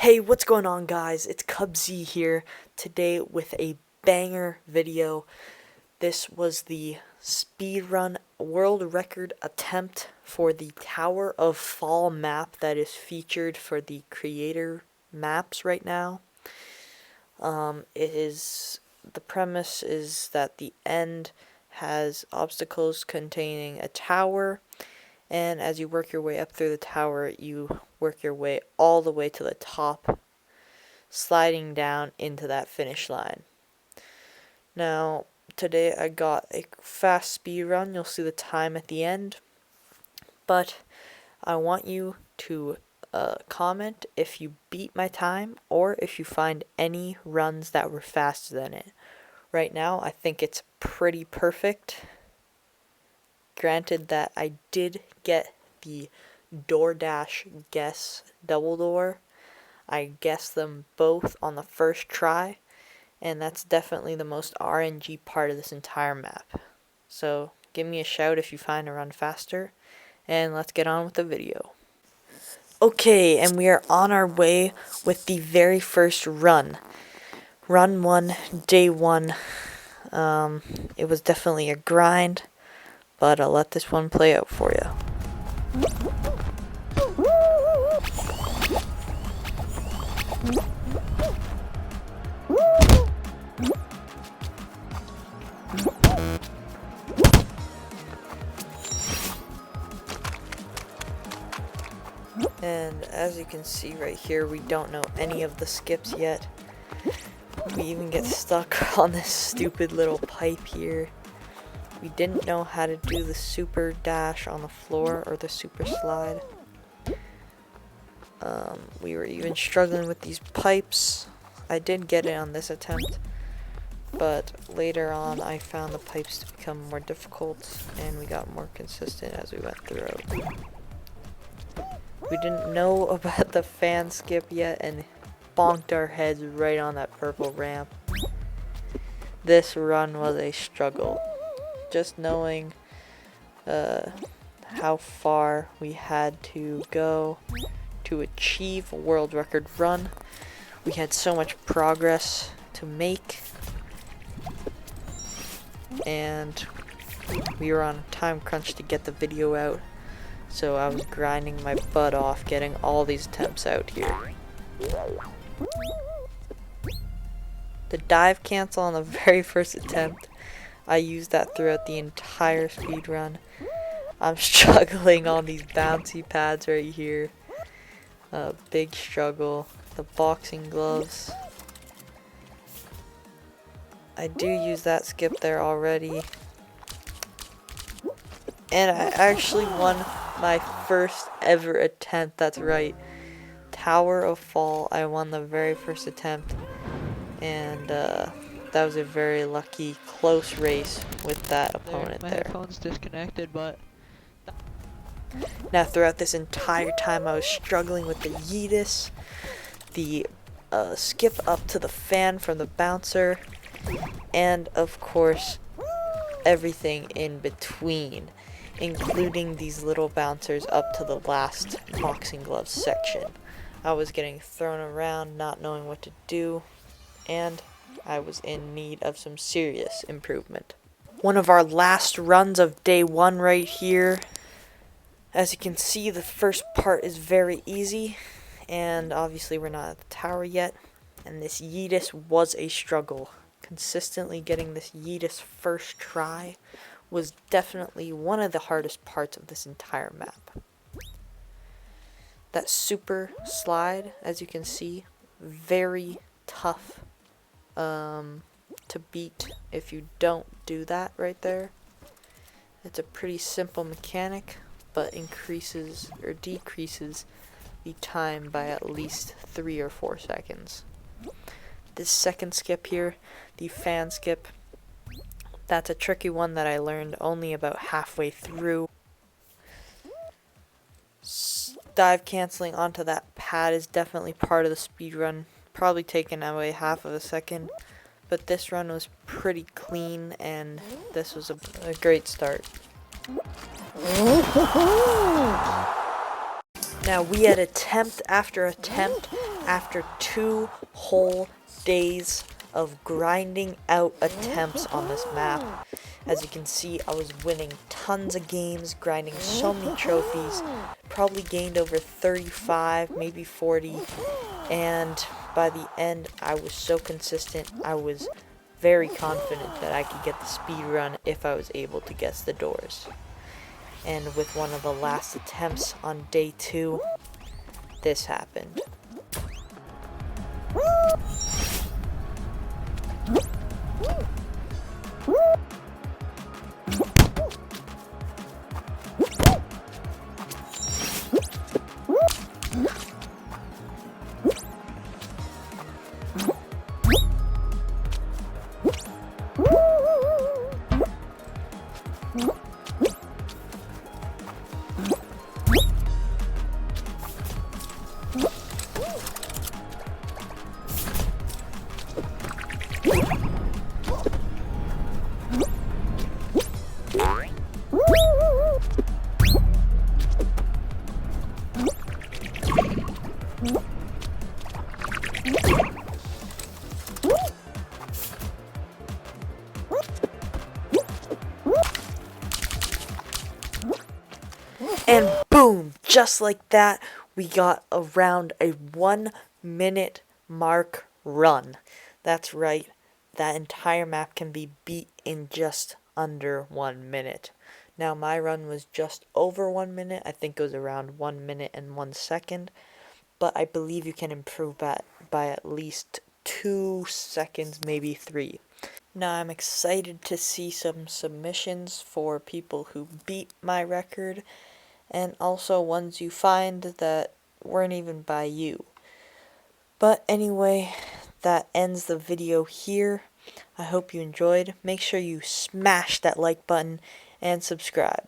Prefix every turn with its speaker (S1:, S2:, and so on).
S1: Hey, what's going on, guys? It's Cubsy here today with a banger video. This was the speedrun world record attempt for the Tower of Fall map that is featured for the creator maps right now. The premise is that the end has obstacles containing a tower, and as you work your way up through the tower, you work your way all the way to the top, sliding down into that finish line. Now, today I got a fast speed run. You'll see the time at the end. But I want you to comment if you beat my time or if you find any runs that were faster than it. Right now, I think it's pretty perfect. Granted that I did get the DoorDash guess double door. I guessed them both on the first try, and that's definitely the most RNG part of this entire map. So give me a shout if you find a run faster, and let's get on with the video. Okay, and we are on our way with the very first run. Run 1, day 1. It was definitely a grind, but I'll let this one play out for you. And as you can see right here, we don't know any of the skips yet. We even get stuck on this stupid little pipe here. We didn't know how to do the super dash on the floor or the super slide. We were even struggling with these pipes. I did get it on this attempt, but later on I found the pipes to become more difficult, and we got more consistent as we went through. We didn't know about the fan skip yet and bonked our heads right on that purple ramp. This run was a struggle. Just knowing how far we had to go to achieve a world record run. We had so much progress to make, and we were on a time crunch to get the video out, so I was grinding my butt off getting all these attempts out here. The dive cancel on the very first attempt, I used that throughout the entire speed run. I'm struggling on these bouncy pads right here. Big struggle. The boxing gloves. I do use that skip there already. And I actually won my first ever attempt. That's right. Tower of Fall. I won the very first attempt. And that was a very lucky, close race with that opponent there. My
S2: headphones disconnected, but...
S1: Now, throughout this entire time, I was struggling with the yeetus, the skip up to the fan from the bouncer, and of course, everything in between, including these little bouncers up to the last boxing gloves section. I was getting thrown around, not knowing what to do, and I was in need of some serious improvement. One of our last runs of day 1 right here. As you can see, the first part is very easy, and obviously we're not at the tower yet, and this yeetus was a struggle. Consistently getting this yeetus first try was definitely one of the hardest parts of this entire map. That super slide, as you can see, very tough to beat if you don't do that right there. It's a pretty simple mechanic, but increases or decreases the time by at least 3 or 4 seconds. This second skip here, the fan skip, that's a tricky one that I learned only about halfway through. Dive canceling onto that pad is definitely part of the speed run, probably taken away half of a second, but this run was pretty clean, and this was a great start. Now we had attempt after attempt after 2 whole days of grinding out attempts on this map. As you can see, I was winning tons of games, grinding so many trophies, probably gained over 35, maybe 40, and by the end, I was so consistent, I was very confident that I could get the speed run if I was able to guess the doors. And with one of the last attempts on day 2, this happened. And boom, just like that, we got around a 1-minute mark run. That's right, that entire map can be beat in just under 1 minute. Now my run was just over 1 minute, I think it was around 1 minute and 1 second, but I believe you can improve that by at least 2 seconds, maybe 3. Now I'm excited to see some submissions for people who beat my record, and also ones you find that weren't even by you. But anyway, that ends the video here. I hope you enjoyed. Make sure you smash that like button and subscribe.